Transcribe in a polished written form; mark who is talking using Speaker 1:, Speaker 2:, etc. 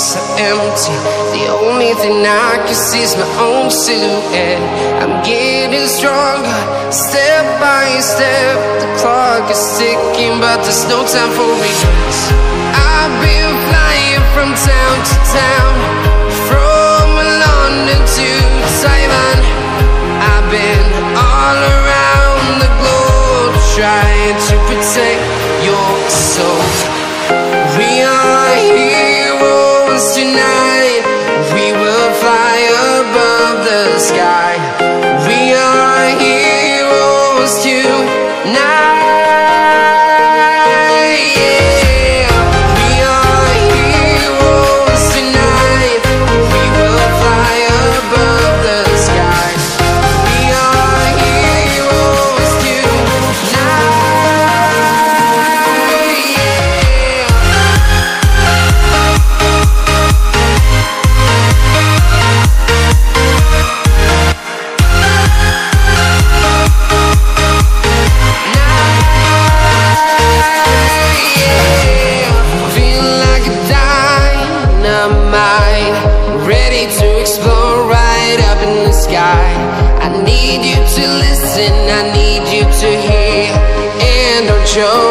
Speaker 1: so empty. The only thing I can see is my own silhouette. I'm getting stronger, step by step. The clock is ticking, but there's no time for regrets. I've been flying from town to town, from London to Taiwan. I've been all around the globe, trying to protect your soul. We are heroes tonight. We will fly above the sky. We are heroes tonight. I need you to hear and don't show